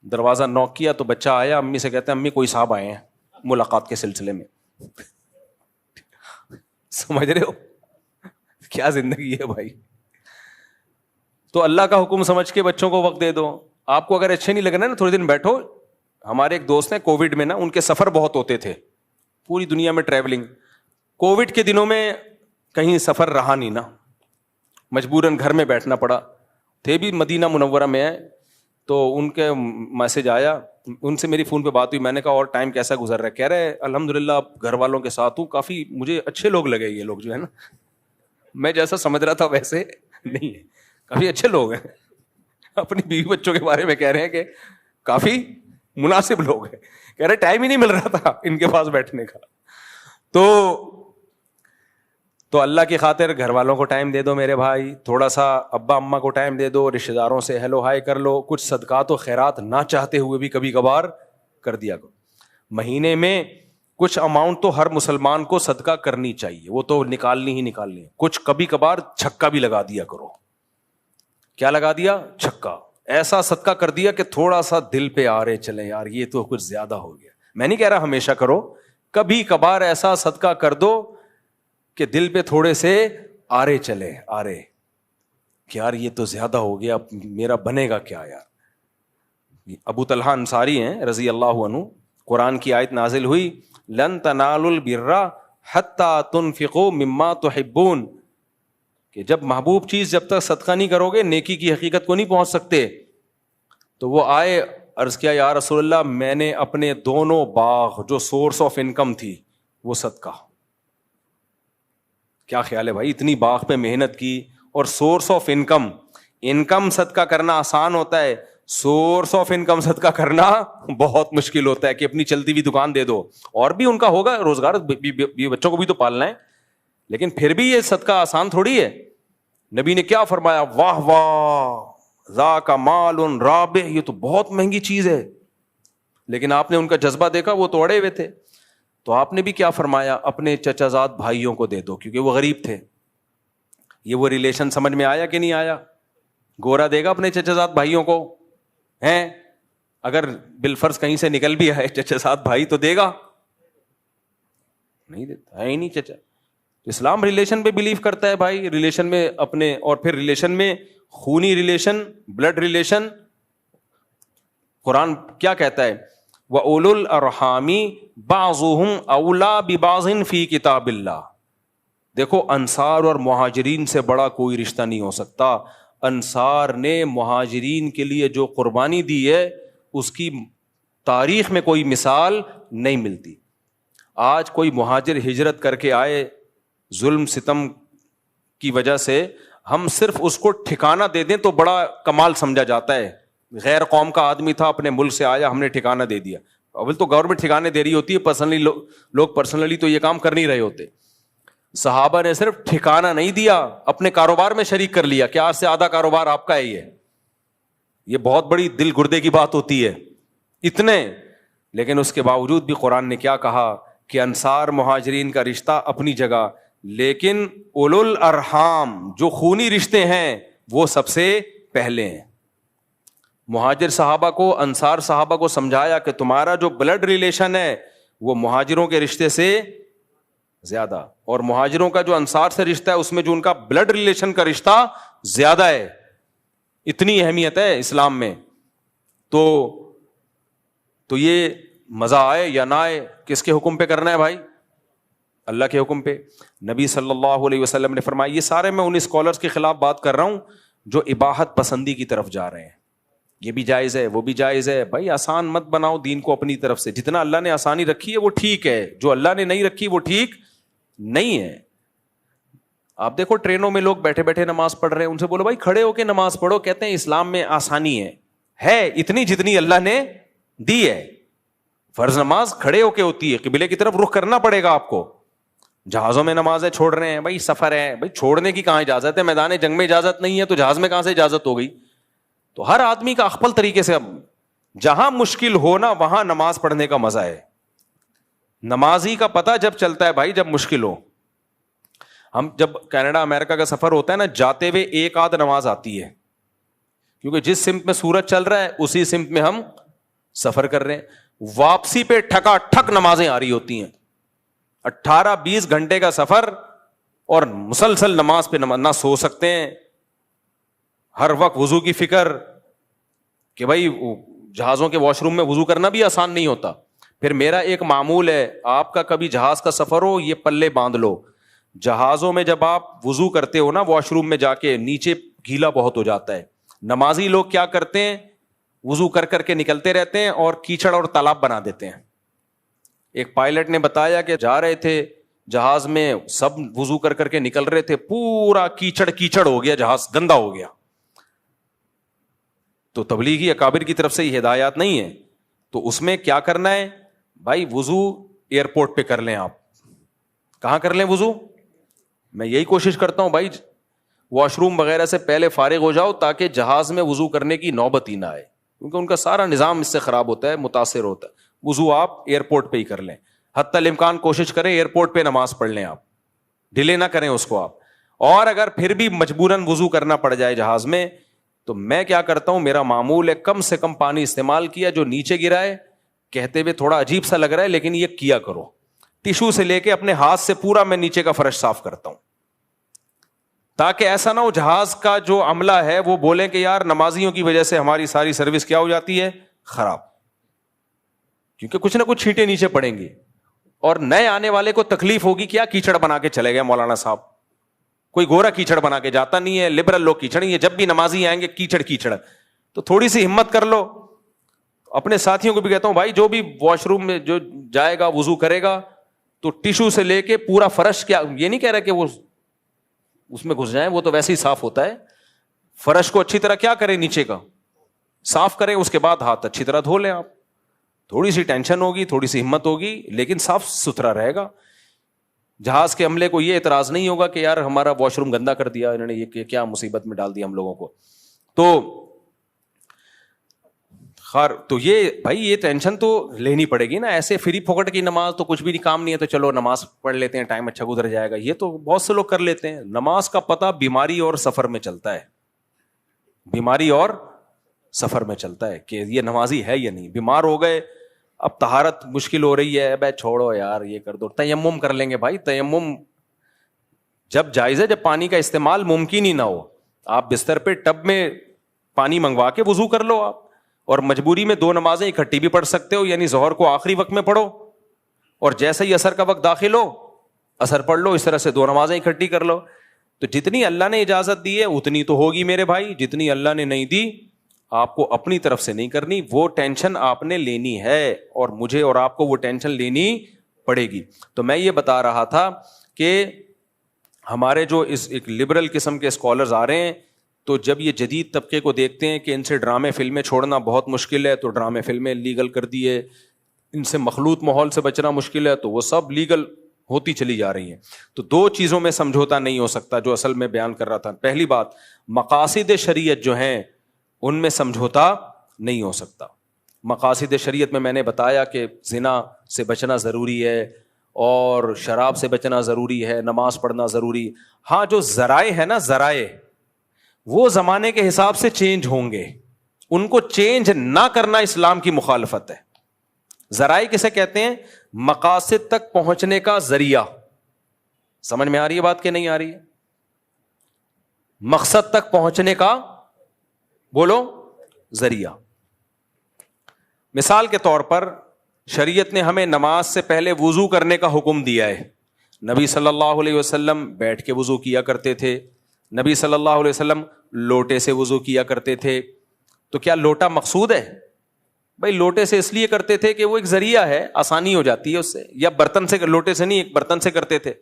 [SPEAKER 1] دروازہ نوک کیا تو بچہ آیا, امی سے کہتے ہیں امی کوئی صاحب آئے ہیں ملاقات کے سلسلے میں. سمجھ رہے ہو کیا زندگی ہے بھائی. تو اللہ کا حکم سمجھ کے بچوں کو وقت دے دو. آپ کو اگر اچھے نہیں لگ رہے نا, تھوڑے دن بیٹھو. ہمارے ایک دوست ہیں, کووڈ میں نا ان کے سفر بہت ہوتے تھے, پوری دنیا میں ٹریولنگ. کووڈ کے دنوں میں کہیں سفر رہا نہیں نا, مجبوراً گھر میں بیٹھنا پڑا. تھے بھی مدینہ منورہ میں ہیں, تو ان کے میسج آیا, ان سے میری فون پہ بات ہوئی. میں نے کہا اور ٹائم کیسا گزر رہا ہے؟ کہہ رہے الحمدللہ گھر والوں کے ساتھ ہوں, کافی مجھے اچھے لوگ لگے یہ لوگ جو ہے نا, میں جیسا سمجھ رہا تھا ویسے نہیں ہے, کافی اچھے لوگ ہیں. اپنی بیوی بچوں کے بارے میں کہہ رہے ہیں کہ کافی مناسب لوگ ہیں. کہہ رہے ٹائم ہی نہیں مل رہا تھا ان کے پاس بیٹھنے کا. تو اللہ کی خاطر گھر والوں کو ٹائم دے دو میرے بھائی, تھوڑا سا ابا اماں کو ٹائم دے دو, رشتہ داروں سے ہیلو ہائی کر لو, کچھ صدقات و خیرات نہ چاہتے ہوئے بھی کبھی کبھار کر دیا کرو. مہینے میں کچھ اماؤنٹ تو ہر مسلمان کو صدقہ کرنی چاہیے, وہ تو نکالنی ہی نکالنی ہے. کچھ کبھی کبھار چھکا بھی لگا دیا کرو. کیا لگا دیا؟ چھکا. ایسا صدقہ کر دیا کہ تھوڑا سا دل پہ آ رہے چلیں یار یہ تو کچھ زیادہ ہو گیا. میں نہیں کہہ رہا ہمیشہ کرو, کبھی کبھار ایسا صدقہ کر دو کہ دل پہ تھوڑے سے آرے چلے, آرے کہ یار یہ تو زیادہ ہو گیا, میرا بنے گا کیا یار. ابو طلحہ انصاری ہیں رضی اللہ عنہ, قرآن کی آیت نازل ہوئی لن تنالوا البر حتی تنفقوا مما تحبون, کہ جب محبوب چیز جب تک صدقہ نہیں کرو گے نیکی کی حقیقت کو نہیں پہنچ سکتے. تو وہ آئے عرض کیا یا رسول اللہ میں نے اپنے دونوں باغ جو سورس آف انکم تھی وہ صدقہ. کیا خیال ہے بھائی, اتنی باغ پہ محنت کی اور سورس آف انکم صدقہ کرنا آسان ہوتا ہے, سورس آف انکم صدقہ کرنا بہت مشکل ہوتا ہے کہ اپنی چلتی ہوئی دکان دے دو, اور بھی ان کا ہوگا روزگار, بچوں کو بھی تو پالنا ہے, لیکن پھر بھی یہ صدقہ آسان تھوڑی ہے. نبی نے کیا فرمایا, واہ واہ ذاک مال رابح, یہ تو بہت مہنگی چیز ہے. لیکن آپ نے ان کا جذبہ دیکھا, وہ تو اڑے ہوئے تھے. تو آپ نے بھی کیا فرمایا, اپنے چچا زاد بھائیوں کو دے دو, کیونکہ وہ غریب تھے. یہ وہ ریلیشن سمجھ میں آیا کہ نہیں آیا؟ گورا دے گا اپنے چچا زاد بھائیوں کو ہیں, اگر بالفرض کہیں سے نکل بھی آئے چچا زاد بھائی تو دے گا نہیں, دیتا ہے ہی نہیں چچا. اسلام ریلیشن پہ بلیو کرتا ہے بھائی, ریلیشن میں اپنے, اور پھر ریلیشن میں خونی ریلیشن, بلڈ ریلیشن. قرآن کیا کہتا ہے, وَأُولُو الْأَرْحَامِ بَعْضُهُمْ أَوْلَىٰ بِبَعْضٍ فِي كِتَابِ اللَّهِ. دیکھو انصار اور مہاجرین سے بڑا کوئی رشتہ نہیں ہو سکتا. انصار نے مہاجرین کے لیے جو قربانی دی ہے اس کی تاریخ میں کوئی مثال نہیں ملتی. آج کوئی مہاجر ہجرت کر کے آئے ظلم ستم کی وجہ سے, ہم صرف اس کو ٹھکانہ دے دیں تو بڑا کمال سمجھا جاتا ہے. غیر قوم کا آدمی تھا, اپنے ملک سے آیا, ہم نے ٹھکانہ دے دیا. اول تو گورنمنٹ ٹھکانے دے رہی ہوتی ہے, پرسنلی لوگ پرسنلی تو یہ کام کر نہیں رہے ہوتے. صحابہ نے صرف ٹھکانہ نہیں دیا, اپنے کاروبار میں شریک کر لیا کہ آج سے آدھا کاروبار آپ کا ہے. یہ بہت بڑی دل گردے کی بات ہوتی ہے اتنے. لیکن اس کے باوجود بھی قرآن نے کیا کہا کہ انصار مہاجرین کا رشتہ اپنی جگہ, لیکن اولو الارحام جو خونی رشتے ہیں وہ سب سے پہلے ہیں. مہاجر صحابہ کو, انصار صحابہ کو سمجھایا کہ تمہارا جو بلڈ ریلیشن ہے وہ مہاجروں کے رشتے سے زیادہ, اور مہاجروں کا جو انصار سے رشتہ ہے اس میں جو ان کا بلڈ ریلیشن کا رشتہ زیادہ ہے. اتنی اہمیت ہے اسلام میں. تو یہ مزہ آئے یا نہ آئے, کس کے حکم پہ کرنا ہے بھائی؟ اللہ کے حکم پہ. نبی صلی اللہ علیہ وسلم نے فرمایا, یہ سارے میں ان اسکالرس کے خلاف بات کر رہا ہوں جو اباحت پسندی کی طرف جا رہے ہیں. یہ بھی جائز ہے, وہ بھی جائز ہے. بھائی آسان مت بناؤ دین کو اپنی طرف سے. جتنا اللہ نے آسانی رکھی ہے وہ ٹھیک ہے, جو اللہ نے نہیں رکھی وہ ٹھیک نہیں ہے. آپ دیکھو ٹرینوں میں لوگ بیٹھے بیٹھے نماز پڑھ رہے ہیں, ان سے بولو بھائی کھڑے ہو کے نماز پڑھو. کہتے ہیں اسلام میں آسانی ہے اتنی جتنی اللہ نے دی ہے. فرض نماز کھڑے ہو کے ہوتی ہے, قبلے کی طرف رخ کرنا پڑے گا آپ کو. جہازوں میں نمازیں چھوڑ رہے ہیں, بھائی سفر ہے, بھائی چھوڑنے کی کہاں اجازت ہے؟ میدان جنگ میں اجازت نہیں ہے تو جہاز میں کہاں سے اجازت ہو گئی؟ تو ہر آدمی کا اخپل طریقے سے, جہاں مشکل ہونا وہاں نماز پڑھنے کا مزہ ہے. نمازی کا پتہ جب چلتا ہے بھائی جب مشکل ہو. ہم جب کینیڈا امریکہ کا سفر ہوتا ہے نا, جاتے ہوئے ایک آدھ نماز آتی ہے, کیونکہ جس سمت میں سورج چل رہا ہے اسی سمت میں ہم سفر کر رہے ہیں. واپسی پہ ٹھکا ٹھک نمازیں آ رہی ہوتی ہیں. 18-20 گھنٹے کا سفر اور مسلسل نماز پہ نہ سو سکتے ہیں, ہر وقت وضو کی فکر کہ بھائی جہازوں کے واش روم میں وضو کرنا بھی آسان نہیں ہوتا. پھر میرا ایک معمول ہے, آپ کا کبھی جہاز کا سفر ہو یہ پلے باندھ لو, جہازوں میں جب آپ وضو کرتے ہو نا واش روم میں جا کے, نیچے گیلا بہت ہو جاتا ہے. نمازی لوگ کیا کرتے ہیں, وضو کر کر کے نکلتے رہتے ہیں اور کیچڑ اور تالاب بنا دیتے ہیں. ایک پائلٹ نے بتایا کہ جا رہے تھے جہاز میں, سب وضو کر کر کے نکل رہے تھے, پورا کیچڑ ہو گیا, جہاز گندا ہو گیا. تو تبلیغی اکابر کی طرف سے یہ ہدایات نہیں ہے. تو اس میں کیا کرنا ہے بھائی, وضو ایئرپورٹ پہ کر لیں. آپ کہاں کر لیں وضو؟ میں یہی کوشش کرتا ہوں بھائی واش روم وغیرہ سے پہلے فارغ ہو جاؤ تاکہ جہاز میں وضو کرنے کی نوبت ہی نہ آئے, کیونکہ ان کا سارا نظام اس سے خراب ہوتا ہے, متاثر ہوتا ہے. وضو آپ ایئرپورٹ پہ ہی کر لیں, حتی الامکان کوشش کریں ایئرپورٹ پہ نماز پڑھ لیں, آپ ڈیلے نہ کریں اس کو آپ. اور اگر پھر بھی مجبوراً وضو کرنا پڑ جائے جہاز میں, تو میں کیا کرتا ہوں, میرا معمول ہے کم سے کم پانی استعمال کیا, جو نیچے گرائے کہتے ہوئے تھوڑا عجیب سا لگ رہا ہے لیکن یہ کیا کرو. ٹیشو سے لے کے اپنے ہاتھ سے پورا میں نیچے کا فرش صاف کرتا ہوں, تاکہ ایسا نہ ہو جہاز کا جو عملہ ہے وہ بولیں کہ یار نمازیوں کی وجہ سے ہماری ساری سروس کیا ہو جاتی ہے, خراب. کیونکہ کچھ نہ کچھ چھینٹے نیچے پڑیں گے اور نئے آنے والے کو تکلیف ہوگی. کیا کیچڑ بنا کے چلے گئے مولانا صاحب, کوئی گورا کیچڑ بنا کے جاتا نہیں ہے, لبرل لوگ کیچڑ, یہ جب بھی نمازی آئیں گے کیچڑ. تو تھوڑی سی ہمت کر لو اپنے ساتھیوں کو بھی کہتا ہوں بھائی جو بھی واش روم میں جو جائے گا وضو کرے گا تو ٹیشو سے لے کے پورا فرش، کیا یہ نہیں کہہ رہا کہ وہ اس میں گھس جائیں، وہ تو ویسے ہی صاف ہوتا ہے، فرش کو اچھی طرح کیا کریں، نیچے کا صاف کریں، اس کے بعد ہاتھ اچھی طرح دھو لیں. آپ تھوڑی سی ٹینشن ہوگی، تھوڑی سی ہمت ہوگی، لیکن صاف ستھرا رہے گا. جہاز کے عملے کو یہ اعتراض نہیں ہوگا کہ یار ہمارا واش روم گندا کر دیا انہوں نے، یہ کیا مصیبت میں ڈال دیا ہم لوگوں کو. تو خیر، تو یہ بھائی یہ ٹینشن تو لینی پڑے گی نا. ایسے فری پھوکٹ کی نماز تو کچھ بھی نہیں، کام نہیں ہے تو چلو نماز پڑھ لیتے ہیں، ٹائم اچھا گزر جائے گا، یہ تو بہت سے لوگ کر لیتے ہیں. نماز کا پتہ بیماری اور سفر میں چلتا ہے، بیماری اور سفر میں چلتا ہے کہ یہ نمازی ہے یا نہیں. بیمار ہو گئے، اب طہارت مشکل ہو رہی ہے، بھائی چھوڑو یار یہ کر دو، تیمم کر لیں گے. بھائی تیمم جب جائز ہے جب پانی کا استعمال ممکن ہی نہ ہو. آپ بستر پہ ٹب میں پانی منگوا کے وضو کر لو آپ، اور مجبوری میں 2 نمازیں اکٹھی بھی پڑھ سکتے ہو، یعنی ظہر کو آخری وقت میں پڑھو اور جیسے ہی عصر کا وقت داخل ہو عصر پڑھ لو، اس طرح سے 2 نمازیں اکٹھی کر لو. تو جتنی اللہ نے اجازت دی ہے اتنی تو ہوگی میرے بھائی، جتنی اللہ نے نہیں دی آپ کو اپنی طرف سے نہیں کرنی. وہ ٹینشن آپ نے لینی ہے اور مجھے اور آپ کو وہ ٹینشن لینی پڑے گی. تو میں یہ بتا رہا تھا کہ ہمارے جو اس ایک لبرل قسم کے اسکالرز آ رہے ہیں، تو جب یہ جدید طبقے کو دیکھتے ہیں کہ ان سے ڈرامے فلمیں چھوڑنا بہت مشکل ہے تو ڈرامے فلمیں لیگل کر دیے، ان سے مخلوط ماحول سے بچنا مشکل ہے تو وہ سب لیگل ہوتی چلی جا رہی ہیں. تو 2 چیزوں میں سمجھوتا نہیں ہو سکتا جو اصل میں بیان کر رہا تھا. پہلی بات، مقاصد شریعت جو ہیں ان میں سمجھوتا نہیں ہو سکتا. مقاصد شریعت میں نے بتایا کہ زنا سے بچنا ضروری ہے اور شراب سے بچنا ضروری ہے، نماز پڑھنا ضروری. ہاں جو ذرائع ہے نا، ذرائع وہ زمانے کے حساب سے چینج ہوں گے، ان کو چینج نہ کرنا اسلام کی مخالفت ہے. ذرائع کسے کہتے ہیں؟ مقاصد تک پہنچنے کا ذریعہ. سمجھ میں آ رہی ہے بات کہ نہیں آ رہی ہے؟ مقصد تک پہنچنے کا بولو ذریعہ. مثال کے طور پر شریعت نے ہمیں نماز سے پہلے وضو کرنے کا حکم دیا ہے. نبی صلی اللہ علیہ وسلم بیٹھ کے وضو کیا کرتے تھے، نبی صلی اللہ علیہ وسلم لوٹے سے وضو کیا کرتے تھے. تو کیا لوٹا مقصود ہے؟ بھائی لوٹے سے اس لیے کرتے تھے کہ وہ ایک ذریعہ ہے، آسانی ہو جاتی ہے اس سے. یا برتن سے، لوٹے سے نہیں، ایک برتن سے کرتے تھے.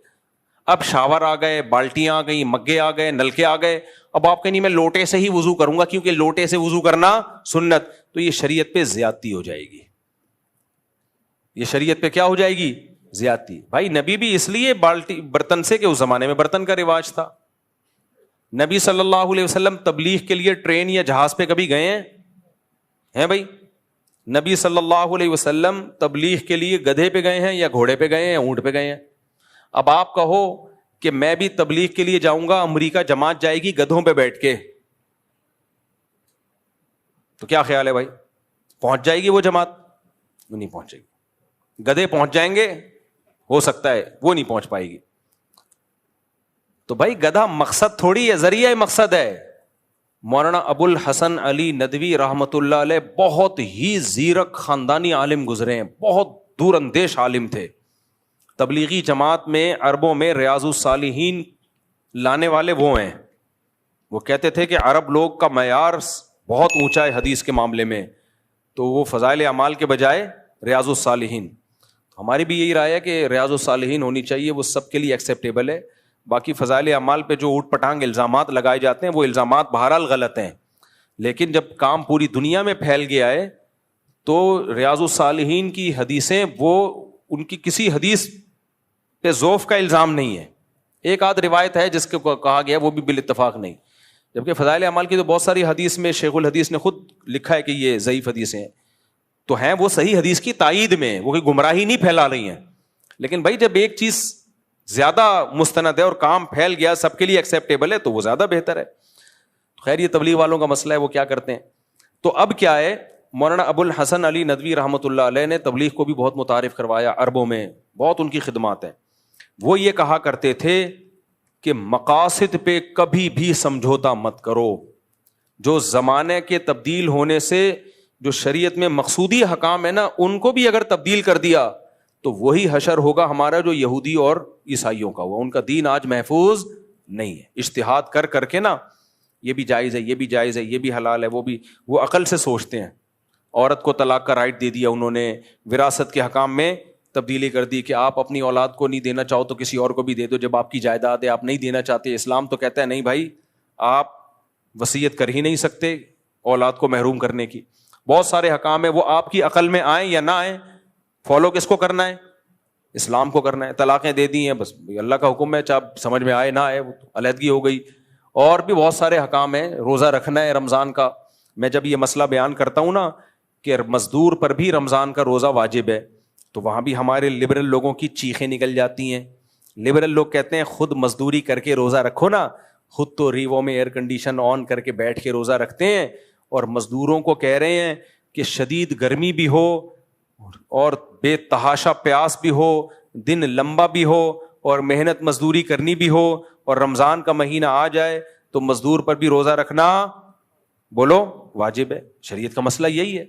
[SPEAKER 1] اب شاور آ گئے، بالٹیاں آ گئی، مگے آ گئے، نلکے آ گئے، اب آپ کہیں میں لوٹے سے ہی وضو کروں گا کیونکہ لوٹے سے وضو کرنا سنت. تو یہ شریعت پہ زیادتی ہو جائے گی. یہ شریعت پہ کیا ہو جائے گی؟ زیادتی. بھائی نبی بھی اس لیے بالٹی برتن سے کہ اس زمانے میں برتن کا رواج تھا. نبی صلی اللہ علیہ وسلم تبلیغ کے لیے ٹرین یا جہاز پہ کبھی گئے ہیں بھائی؟ نبی صلی اللہ علیہ وسلم تبلیغ کے لیے گدھے پہ گئے ہیں یا گھوڑے پہ گئے ہیں یا اونٹ پہ گئے ہیں؟ اب آپ کہو کہ میں بھی تبلیغ کے لیے جاؤں گا، امریکہ جماعت جائے گی گدھوں پہ بیٹھ کے، تو کیا خیال ہے بھائی؟ پہنچ جائے گی وہ جماعت؟ وہ نہیں پہنچے گی. گدھے پہنچ جائیں گے، ہو سکتا ہے وہ نہیں پہنچ پائے گی. تو بھائی گدھا مقصد تھوڑی ہے، ذریعہ مقصد ہے. مولانا ابو الحسن علی ندوی رحمت اللہ علیہ بہت ہی زیرک خاندانی عالم گزرے ہیں، بہت دور اندیش عالم تھے. تبلیغی جماعت میں عربوں میں ریاض الصالحین لانے والے وہ ہیں. وہ کہتے تھے کہ عرب لوگ کا معیار بہت اونچا ہے حدیث کے معاملے میں، تو وہ فضائل اعمال کے بجائے ریاض الصالحین. ہماری بھی یہی رائے ہے کہ ریاض الصالحین ہونی چاہیے، وہ سب کے لیے ایکسیپٹیبل ہے. باقی فضائل اعمال پہ جو اوٹ پٹانگ الزامات لگائے جاتے ہیں وہ الزامات بہرحال غلط ہیں، لیکن جب کام پوری دنیا میں پھیل گیا ہے تو ریاض الصالحین کی حدیثیں وہ ان کی کسی حدیث پہ ضعف کا الزام نہیں ہے. ایک آدھ روایت ہے جس کو کہا گیا وہ بھی بالاتفاق نہیں، جبکہ فضائل اعمال کی تو بہت ساری حدیث میں شیخ الحدیث نے خود لکھا ہے کہ یہ ضعیف حدیثیں ہیں. تو ہیں وہ صحیح حدیث کی تائید میں، وہ کوئی گمراہی نہیں پھیلا رہی ہیں. لیکن بھائی جب ایک چیز زیادہ مستند ہے اور کام پھیل گیا، سب کے لیے ایکسیپٹیبل ہے، تو وہ زیادہ بہتر ہے. خیر یہ تبلیغ والوں کا مسئلہ ہے، وہ کیا کرتے ہیں. تو اب کیا ہے، مولانا ابو الحسن علی ندوی رحمۃ اللہ علیہ نے تبلیغ کو بھی بہت متعارف کروایا عربوں میں، بہت ان کی خدمات ہیں. وہ یہ کہا کرتے تھے کہ مقاصد پہ کبھی بھی سمجھوتا مت کرو. جو زمانے کے تبدیل ہونے سے جو شریعت میں مقصودی حکام ہے نا، ان کو بھی اگر تبدیل کر دیا تو وہی حشر ہوگا ہمارا جو یہودی اور عیسائیوں کا ہوا. ان کا دین آج محفوظ نہیں ہے. اجتہاد کر کے نا، یہ بھی جائز ہے، یہ بھی جائز ہے، یہ بھی حلال ہے، وہ بھی، وہ عقل سے سوچتے ہیں. عورت کو طلاق کا رائٹ دے دیا انہوں نے, وراثت کے حکام میں تبدیلی کر دی کہ آپ اپنی اولاد کو نہیں دینا چاہو تو کسی اور کو بھی دے دو, جب آپ کی جائیداد ہے آپ نہیں دینا چاہتے. اسلام تو کہتا ہے نہیں بھائی, آپ وصیت کر ہی نہیں سکتے اولاد کو محروم کرنے کی. بہت سارے حکام ہیں, وہ آپ کی عقل میں آئیں یا نہ آئیں, فالو کس کو کرنا ہے؟ اسلام کو کرنا ہے. طلاقیں دے دی ہیں, بس اللہ کا حکم ہے, چاہے سمجھ میں آئے نہ آئے, علیحدگی ہو گئی. اور بھی بہت سارے حکام ہیں, روزہ رکھنا ہے رمضان کا. میں جب یہ مسئلہ بیان کرتا ہوں نا کہ مزدور پر بھی رمضان کا روزہ واجب ہے, تو وہاں بھی ہمارے لبرل لوگوں کی چیخیں نکل جاتی ہیں. لبرل لوگ کہتے ہیں خود مزدوری کر کے روزہ رکھو نا, خود تو ریوو میں ایئر کنڈیشن آن کر کے بیٹھ کے روزہ رکھتے ہیں, اور مزدوروں کو کہہ رہے ہیں کہ شدید گرمی بھی ہو اور بے تحاشا پیاس بھی ہو, دن لمبا بھی ہو اور محنت مزدوری کرنی بھی ہو, اور رمضان کا مہینہ آ جائے تو مزدور پر بھی روزہ رکھنا بولو واجب ہے. شریعت کا مسئلہ یہی ہے.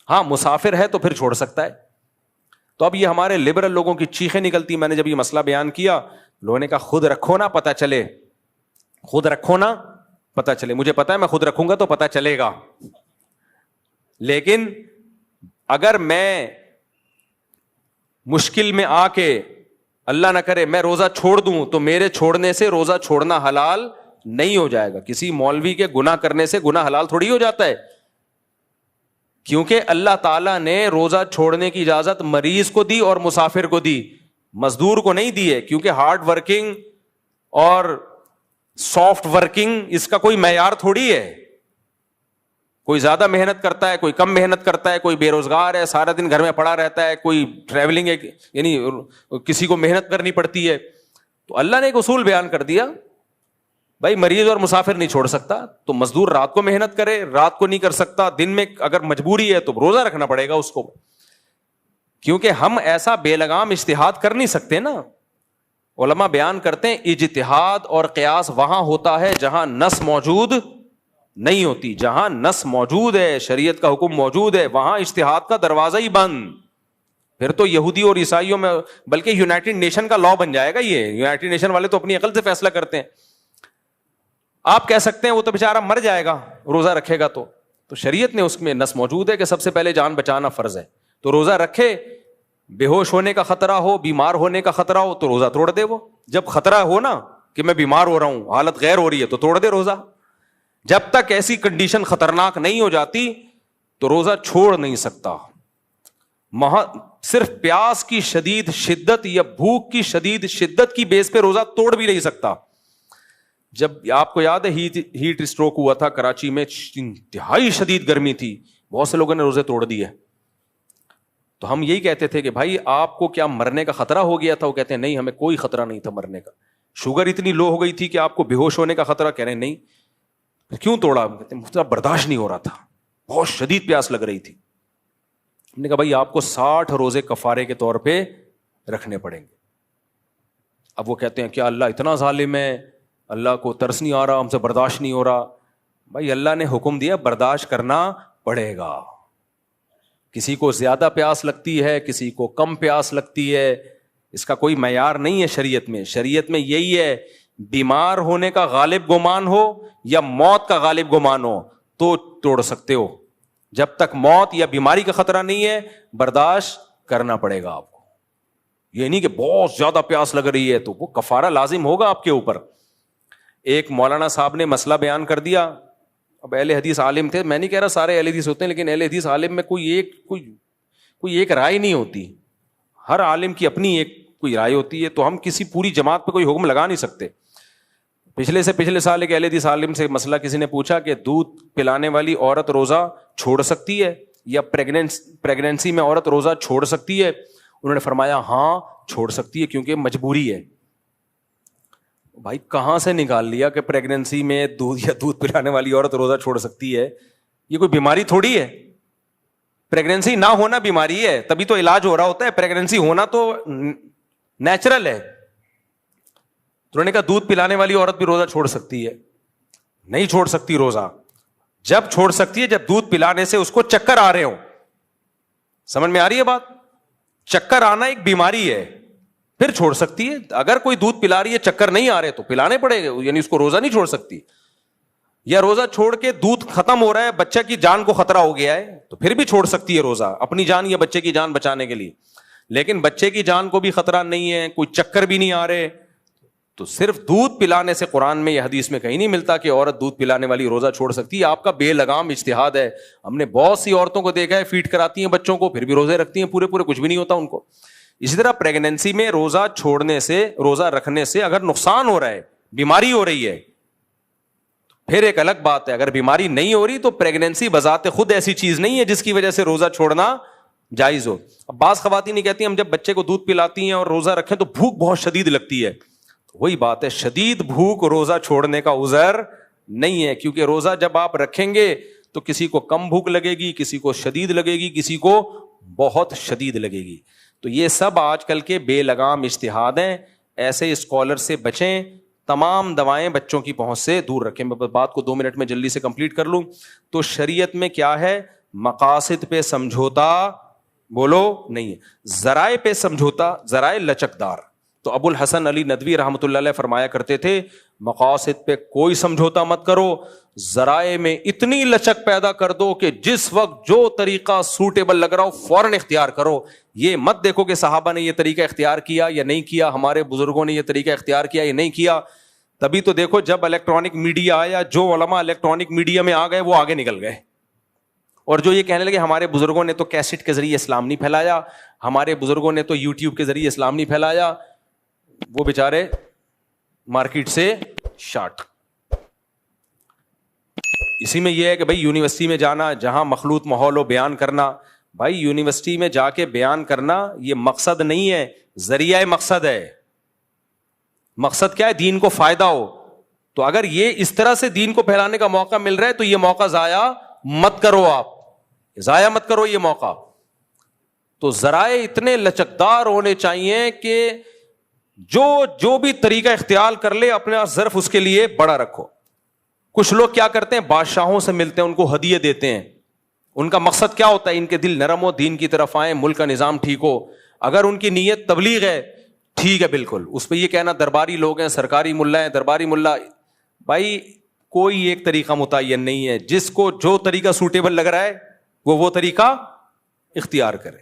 [SPEAKER 1] ہاں مسافر ہے تو پھر چھوڑ سکتا ہے. تو اب یہ ہمارے لبرل لوگوں کی چیخیں نکلتی. میں نے جب یہ مسئلہ بیان کیا, لوگوں نے کہا خود رکھو نا پتہ چلے, خود رکھو نا پتہ چلے. مجھے پتا ہے میں خود رکھوں گا تو پتہ چلے گا, لیکن اگر میں مشکل میں آ کے اللہ نہ کرے میں روزہ چھوڑ دوں تو میرے چھوڑنے سے روزہ چھوڑنا حلال نہیں ہو جائے گا. کسی مولوی کے گناہ کرنے سے گناہ حلال تھوڑی ہو جاتا ہے, کیونکہ اللہ تعالیٰ نے روزہ چھوڑنے کی اجازت مریض کو دی اور مسافر کو دی, مزدور کو نہیں دی ہے. کیونکہ ہارڈ ورکنگ اور سافٹ ورکنگ اس کا کوئی معیار تھوڑی ہے. کوئی زیادہ محنت کرتا ہے, کوئی کم محنت کرتا ہے, کوئی بے روزگار ہے سارا دن گھر میں پڑا رہتا ہے, کوئی ٹریولنگ ہے, یعنی کسی کو محنت کرنی پڑتی ہے. تو اللہ نے ایک اصول بیان کر دیا, بھائی مریض اور مسافر نہیں چھوڑ سکتا تو مزدور رات کو محنت کرے, رات کو نہیں کر سکتا, دن میں اگر مجبوری ہے تو روزہ رکھنا پڑے گا اس کو, کیونکہ ہم ایسا بے لگام اجتہاد کر نہیں سکتے نا. علماء بیان کرتے ہیں اجتہاد اور قیاس وہاں ہوتا ہے جہاں نص موجود نہیں ہوتی. جہاں نص موجود ہے, شریعت کا حکم موجود ہے, وہاں اجتہاد کا دروازہ ہی بند. پھر تو یہودی اور عیسائیوں میں, بلکہ یونائٹڈ نیشن کا لا بن جائے گا. یہ یونائٹڈ نیشن والے تو اپنی عقل سے فیصلہ کرتے ہیں. آپ کہہ سکتے ہیں وہ تو بیچارہ مر جائے گا روزہ رکھے گا, تو شریعت نے اس میں نص موجود ہے کہ سب سے پہلے جان بچانا فرض ہے, تو روزہ رکھے. بے ہوش ہونے کا خطرہ ہو, بیمار ہونے کا خطرہ ہو تو روزہ توڑ دے. وہ جب خطرہ ہو نا کہ میں بیمار ہو رہا ہوں, حالت غیر ہو رہی ہے, تو توڑ دے روزہ. جب تک ایسی کنڈیشن خطرناک نہیں ہو جاتی تو روزہ چھوڑ نہیں سکتا. صرف پیاس کی شدید شدت یا بھوک کی شدید شدت کی بیس پہ روزہ توڑ بھی نہیں سکتا. جب آپ کو یاد ہے ہیٹ اسٹروک ہوا تھا کراچی میں, انتہائی شدید گرمی تھی, بہت سے لوگوں نے روزے توڑ دیے. تو ہم یہی کہتے تھے کہ بھائی آپ کو کیا مرنے کا خطرہ ہو گیا تھا؟ وہ کہتے ہیں نہیں ہمیں کوئی خطرہ نہیں تھا مرنے کا. شوگر اتنی لو ہو گئی تھی کہ آپ کو بے ہوش ہونے کا خطرہ؟ کہہ رہے ہیں نہیں. کیوں توڑا؟ کہتے ہیں مجھے برداشت نہیں ہو رہا تھا, بہت شدید پیاس لگ رہی تھی. ہم نے کہا بھائی آپ کو 60 روزے کفارے کے طور پہ رکھنے پڑیں گے. اب وہ کہتے ہیں کیا اللہ اتنا ظالم ہے, اللہ کو ترس نہیں آ رہا, ہم سے برداشت نہیں ہو رہا. بھائی اللہ نے حکم دیا برداشت کرنا پڑے گا. کسی کو زیادہ پیاس لگتی ہے, کسی کو کم پیاس لگتی ہے, اس کا کوئی معیار نہیں ہے شریعت میں. شریعت میں یہی ہے بیمار ہونے کا غالب گمان ہو یا موت کا غالب گمان ہو تو توڑ سکتے ہو. جب تک موت یا بیماری کا خطرہ نہیں ہے برداشت کرنا پڑے گا آپ کو. یہ نہیں کہ بہت زیادہ پیاس لگ رہی ہے تو وہ کفارہ لازم ہوگا آپ کے اوپر. ایک مولانا صاحب نے مسئلہ بیان کر دیا. اب اہل حدیث عالم تھے, میں نہیں کہہ رہا سارے اہل حدیث ہوتے ہیں, لیکن اہل حدیث عالم میں کوئی ایک رائے نہیں ہوتی. ہر عالم کی اپنی ایک کوئی رائے ہوتی ہے, تو ہم کسی پوری جماعت پہ کوئی حکم لگا نہیں سکتے. پچھلے سال ایک اہل حدیث عالم سے مسئلہ کسی نے پوچھا کہ دودھ پلانے والی عورت روزہ چھوڑ سکتی ہے یا پریگنینسی میں عورت روزہ چھوڑ سکتی ہے؟ انہوں نے فرمایا ہاں چھوڑ سکتی ہے کیونکہ مجبوری ہے. بھائی کہاں سے نکال لیا کہ پریگنینسی میں دودھ پلانے والی عورت روزہ چھوڑ سکتی ہے؟ یہ کوئی بیماری تھوڑی ہے. پریگنینسی نہ ہونا بیماری ہے, تبھی تو علاج ہو رہا ہوتا ہے. پریگنینسی ہونا تو نیچرل ہے. تو انہوں نے کہا دودھ پلانے والی عورت بھی روزہ چھوڑ سکتی ہے؟ نہیں چھوڑ سکتی روزہ. جب چھوڑ سکتی ہے جب دودھ پلانے سے اس کو چکر آ رہے ہوں. سمجھ میں آ رہی ہے بات؟ چکر آنا ایک بیماری ہے, پھر چھوڑ سکتی ہے. اگر کوئی دودھ پلا رہی ہے چکر نہیں آ رہے تو پلانے پڑے گا, یعنی اس کو روزہ نہیں چھوڑ سکتی. یا روزہ چھوڑ کے دودھ ختم ہو رہا ہے, بچہ کی جان کو خطرہ ہو گیا ہے, تو پھر بھی چھوڑ سکتی ہے روزہ اپنی جان یا بچے کی جان بچانے کے لیے. لیکن بچے کی جان کو بھی خطرہ نہیں ہے, کوئی چکر بھی نہیں آ رہے, تو صرف دودھ پلانے سے قرآن میں یا حدیث میں کہیں نہیں ملتا کہ عورت دودھ پلانے والی روزہ چھوڑ سکتی ہے. آپ کا بے لگام اجتہاد ہے. ہم نے بہت سی عورتوں کو دیکھا ہے فیڈ کراتی ہیں بچوں کو, پھر بھی روزے رکھتی ہیں پورے کچھ بھی نہیں ہوتا ان کو. اسی طرح پریگنینسی میں روزہ چھوڑنے سے, روزہ رکھنے سے اگر نقصان ہو رہا ہے, بیماری ہو رہی ہے, پھر ایک الگ بات ہے. اگر بیماری نہیں ہو رہی تو پریگنینسی بذات خود ایسی چیز نہیں ہے جس کی وجہ سے روزہ چھوڑنا جائز ہو. اب بعض خواتین نہیں کہتی ہم جب بچے کو دودھ پلاتی ہیں اور روزہ رکھیں تو بھوک بہت شدید لگتی ہے. وہی بات ہے, شدید بھوک روزہ چھوڑنے کا عذر نہیں ہے, کیونکہ روزہ جب آپ رکھیں گے تو کسی کو کم بھوک لگے گی, کسی کو شدید لگے گی, کسی کو بہت شدید لگے گی. تو یہ سب آج کل کے بے لگام اجتہاد ہیں. ایسے اسکالر سے بچیں, تمام دوائیں بچوں کی پہنچ سے دور رکھیں. میں بات کو 2 منٹ میں جلدی سے کمپلیٹ کر لوں. تو شریعت میں کیا ہے, مقاصد پہ سمجھوتا بولو نہیں ہے, ذرائع پہ سمجھوتا, ذرائع لچکدار. تو ابو الحسن علی ندوی رحمۃ اللہ علیہ فرمایا کرتے تھے مقاصد پہ کوئی سمجھوتا مت کرو, ذرائع میں اتنی لچک پیدا کر دو کہ جس وقت جو طریقہ سوٹیبل لگ رہا ہو فوراً اختیار کرو. یہ مت دیکھو کہ صحابہ نے یہ طریقہ اختیار کیا یا نہیں کیا, ہمارے بزرگوں نے یہ طریقہ اختیار کیا یا نہیں کیا. تبھی تو دیکھو جب الیکٹرانک میڈیا آیا, جو علماء الیکٹرانک میڈیا میں آ گئے وہ آگے نکل گئے, اور جو یہ کہنے لگے ہمارے بزرگوں نے تو کیسٹ کے ذریعے اسلام نہیں پھیلایا, ہمارے بزرگوں نے تو یوٹیوب کے ذریعے اسلام نہیں پھیلایا, وہ بیچارے مارکیٹ سے شارٹ. اسی میں یہ ہے کہ بھائی یونیورسٹی میں جانا, جہاں مخلوط ماحول ہو بیان کرنا. بھائی یونیورسٹی میں جا کے بیان کرنا یہ مقصد نہیں ہے, ذریعہ مقصد ہے. مقصد کیا ہے, دین کو فائدہ ہو. تو اگر یہ اس طرح سے دین کو پھیلانے کا موقع مل رہا ہے تو یہ موقع ضائع مت کرو, آپ ضائع مت کرو یہ موقع. تو ذرائع اتنے لچکدار ہونے چاہیے کہ جو بھی طریقہ اختیار کر لے اپنا ظرف اس کے لیے بڑا رکھو. کچھ لوگ کیا کرتے ہیں, بادشاہوں سے ملتے ہیں, ان کو ہدیے دیتے ہیں. ان کا مقصد کیا ہوتا ہے, ان کے دل نرم ہو, دین کی طرف آئیں, ملک کا نظام ٹھیک ہو. اگر ان کی نیت تبلیغ ہے ٹھیک ہے بالکل, اس پہ یہ کہنا درباری لوگ ہیں, سرکاری ملا ہیں, درباری ملا. بھائی کوئی ایک طریقہ متعین نہیں ہے, جس کو جو طریقہ سوٹیبل لگ رہا ہے وہ طریقہ اختیار کرے.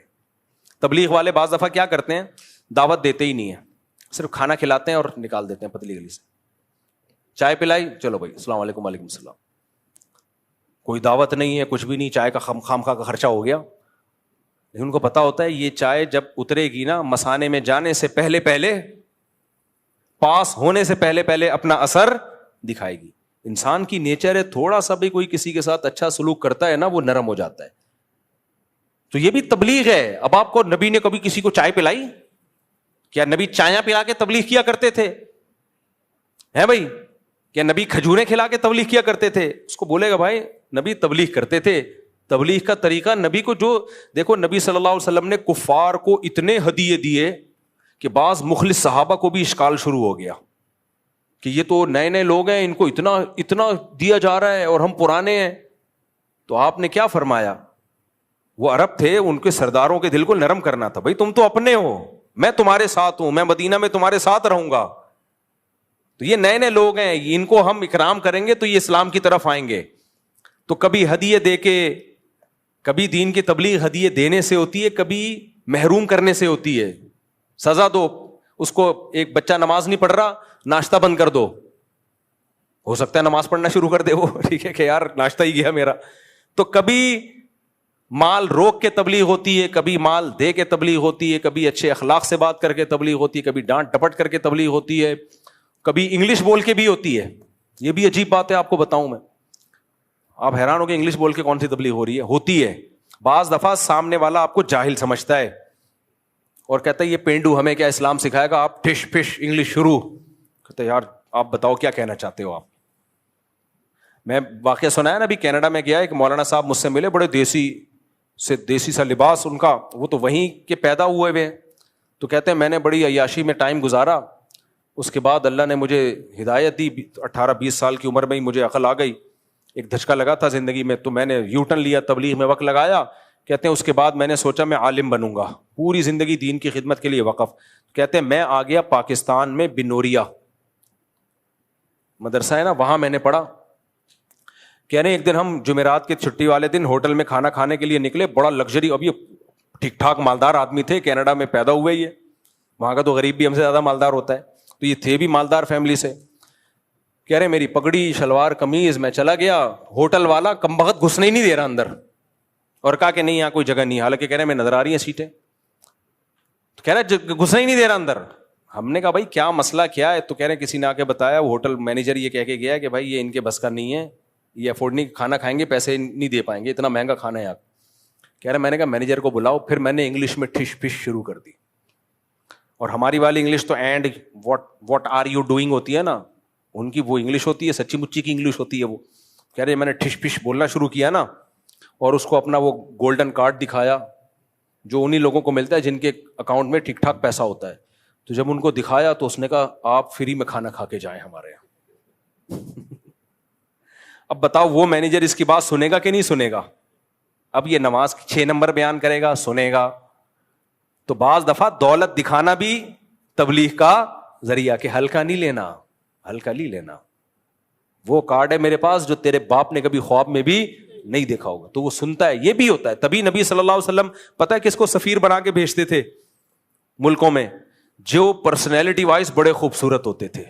[SPEAKER 1] تبلیغ والے بعض دفعہ کیا کرتے ہیں, دعوت دیتے ہی نہیں ہیں, صرف کھانا کھلاتے ہیں اور نکال دیتے ہیں پتلی گلی سے. چائے پلائی, چلو بھائی السلام علیکم, وعلیکم السلام. کوئی دعوت نہیں ہے, کچھ بھی نہیں, چائے کا خام کا خرچہ ہو گیا. لیکن ان کو پتا ہوتا ہے یہ چائے جب اترے گی نا, مسانے میں جانے سے پہلے پاس ہونے سے پہلے اپنا اثر دکھائے گی. انسان کی نیچر ہے, تھوڑا سا بھی کوئی کسی کے ساتھ اچھا سلوک کرتا ہے نا وہ نرم ہو جاتا ہے. تو یہ بھی تبلیغ ہے. اب آپ کو نبی نے کبھی کسی کو چائے پلائی؟ کیا نبی چائیں پلا کے تبلیغ کیا کرتے تھے؟ ہے بھائی, کیا نبی کھجوریں کھلا کے تبلیغ کیا کرتے تھے؟ اس کو بولے گا بھائی نبی تبلیغ کرتے تھے. تبلیغ کا طریقہ نبی کو جو دیکھو, نبی صلی اللہ علیہ وسلم نے کفار کو اتنے ہدیے دیے کہ بعض مخلص صحابہ کو بھی اشکال شروع ہو گیا کہ یہ تو نئے لوگ ہیں, ان کو اتنا دیا جا رہا ہے اور ہم پرانے ہیں. تو آپ نے کیا فرمایا, وہ عرب تھے, ان کے سرداروں کے دل کو نرم کرنا تھا. بھائی تم تو اپنے ہو, میں تمہارے ساتھ ہوں, میں مدینہ میں تمہارے ساتھ رہوں گا. تو یہ نئے لوگ ہیں, ان کو ہم اکرام کریں گے تو یہ اسلام کی طرف آئیں گے. تو کبھی ہدیے دے کے, کبھی دین کی تبلیغ ہدیے دینے سے ہوتی ہے, کبھی محروم کرنے سے ہوتی ہے. سزا دو اس کو, ایک بچہ نماز نہیں پڑھ رہا, ناشتہ بند کر دو, ہو سکتا ہے نماز پڑھنا شروع کر دے وہ, ٹھیک ہے کہ یار ناشتہ ہی گیا میرا. تو کبھی مال روک کے تبلیغ ہوتی ہے, کبھی مال دے کے تبلیغ ہوتی ہے, کبھی اچھے اخلاق سے بات کر کے تبلیغ ہوتی ہے, کبھی ڈانٹ ڈپٹ کر کے تبلیغ ہوتی ہے, کبھی انگلش بول کے بھی ہوتی ہے. یہ بھی عجیب بات ہے, آپ کو بتاؤں میں, آپ حیران ہو کہ انگلش بول کے کون سی تبلیغ ہو رہی ہے. ہوتی ہے. بعض دفعہ سامنے والا آپ کو جاہل سمجھتا ہے اور کہتا ہے یہ پینڈو ہمیں کیا اسلام سکھائے گا, آپ ٹش پش انگلش شروع. کہتے یار آپ بتاؤ کیا کہنا چاہتے ہو آپ. میں واقعہ سنا ہے نا, ابھی کینیڈا میں گیا, ایک مولانا صاحب مجھ سے ملے, بڑے دیسی سا لباس ان کا, وہ تو وہیں کے پیدا ہوئے ہوئے. تو کہتے ہیں میں نے بڑی عیاشی میں ٹائم گزارا, اس کے بعد اللہ نے مجھے ہدایت دی, 18-20 سال کی عمر میں ہی مجھے عقل آ گئی, ایک دھچکا لگا تھا زندگی میں, تو میں نے یو ٹرن لیا, تبلیغ میں وقت لگایا. کہتے ہیں اس کے بعد میں نے سوچا میں عالم بنوں گا, پوری زندگی دین کی خدمت کے لیے وقف. کہتے ہیں میں آ گیا پاکستان میں بنوریا مدرسہ ہے نا, وہاں میں نے پڑھا. کہہ رہے ہیں ایک دن ہم جمعرات کے چھٹی والے دن ہوٹل میں کھانا کھانے کے لیے نکلے, بڑا لگژری, اب یہ ٹھیک ٹھاک مالدار آدمی تھے, کینیڈا میں پیدا ہوئے, یہ وہاں کا تو غریب بھی ہم سے زیادہ مالدار ہوتا ہے, تو یہ تھے بھی مالدار فیملی سے. کہہ رہے میری پگڑی شلوار قمیض, میں چلا گیا, ہوٹل والا کم بخت گھسنے ہی نہیں دے رہا اندر, اور کہا کہ نہیں یہاں کوئی جگہ نہیں, حالانکہ کہہ رہے میں نظر آ رہی ہیں سیٹیں, کہہ رہے گھسنے ہی نہیں دے رہا اندر. ہم نے کہا بھائی کیا مسئلہ کیا ہے؟ تو کہہ رہے کسی نے آ کے بتایا, وہ ہوٹل مینیجر یہ کہہ کے گیا کہ بھائی یہ ان کے بس کا نہیں ہے, یہ افورڈ نہیں, کھانا کھائیں گے پیسے نہیں دے پائیں گے, اتنا مہنگا کھانا ہے آپ. کہہ رہے میں نے کہا مینیجر کو بلاؤ. پھر میں نے انگلش میں ٹھش پش شروع کر دی, اور ہماری والی انگلش تو and what are you doing ہوتی ہے نا, ان کی وہ انگلش ہوتی ہے سچی مچی کی انگلش ہوتی ہے وہ. کہہ رہے میں نے ٹھش پش بولنا شروع کیا نا, اور اس کو اپنا وہ گولڈن کارڈ دکھایا جو انہیں لوگوں کو ملتا ہے جن کے اکاؤنٹ میں ٹھیک ٹھاک پیسہ ہوتا ہے. تو جب ان کو دکھایا تو اس نے کہا آپ فری میں کھانا کھا کے جائیں ہمارے یہاں. اب بتاؤ وہ مینیجر اس کی بات سنے گا کہ نہیں سنے گا؟ اب یہ نماز 6 نمبر بیان کرے گا, سنے گا. تو بعض دفعہ دولت دکھانا بھی تبلیغ کا ذریعہ, کہ ہلکا نہیں لینا, ہلکا نہیں لینا. وہ کارڈ ہے میرے پاس جو تیرے باپ نے کبھی خواب میں بھی نہیں دیکھا ہوگا, تو وہ سنتا ہے. یہ بھی ہوتا ہے. تبھی نبی صلی اللہ علیہ وسلم پتہ ہے کس کو سفیر بنا کے بھیجتے تھے ملکوں میں؟ جو پرسنالٹی وائز بڑے خوبصورت ہوتے تھے.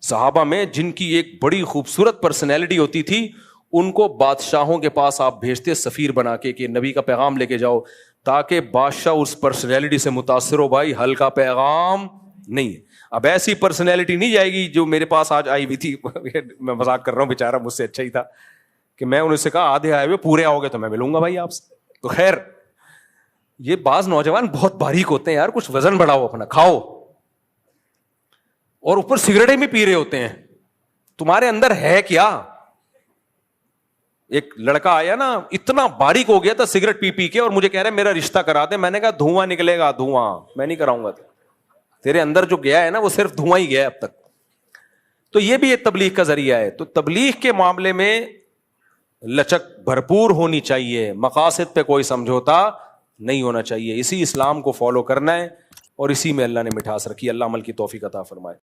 [SPEAKER 1] صحابہ میں جن کی ایک بڑی خوبصورت پرسنالٹی ہوتی تھی, ان کو بادشاہوں کے پاس آپ بھیجتے سفیر بنا کے کہ نبی کا پیغام لے کے جاؤ, تاکہ بادشاہ اس پرسنالٹی سے متاثر ہو, بھائی ہلکا پیغام نہیں. اب ایسی پرسنالٹی نہیں جائے گی جو میرے پاس آج آئی ہوئی تھی. میں مذاق کر رہا ہوں, بیچارہ مجھ سے اچھا ہی تھا, کہ میں انہیں سے کہا آدھے آئے ہوئے پورے آؤ گے تو میں ملوں گا بھائی آپ سے. تو خیر یہ بعض نوجوان بہت باریک ہوتے ہیں یار, کچھ وزن بڑھاؤ اپنا, کھاؤ, اور اوپر سگریٹیں بھی پی رہے ہوتے ہیں. تمہارے اندر ہے کیا؟ ایک لڑکا آیا نا, اتنا باریک ہو گیا تھا سگریٹ پی پی کے, اور مجھے کہہ رہے میرا رشتہ کرا دے. میں نے کہا دھواں نکلے گا, دھواں میں نہیں کراؤں گا, تیرے اندر جو گیا ہے نا وہ صرف دھواں ہی گیا ہے اب تک. تو یہ بھی ایک تبلیغ کا ذریعہ ہے. تو تبلیغ کے معاملے میں لچک بھرپور ہونی چاہیے, مقاصد پہ کوئی سمجھوتا نہیں ہونا چاہیے. اسی اسلام کو فالو کرنا ہے, اور اسی میں اللہ نے مٹھاس رکھی. اللہ عمل کی توفیق عطا فرمائے.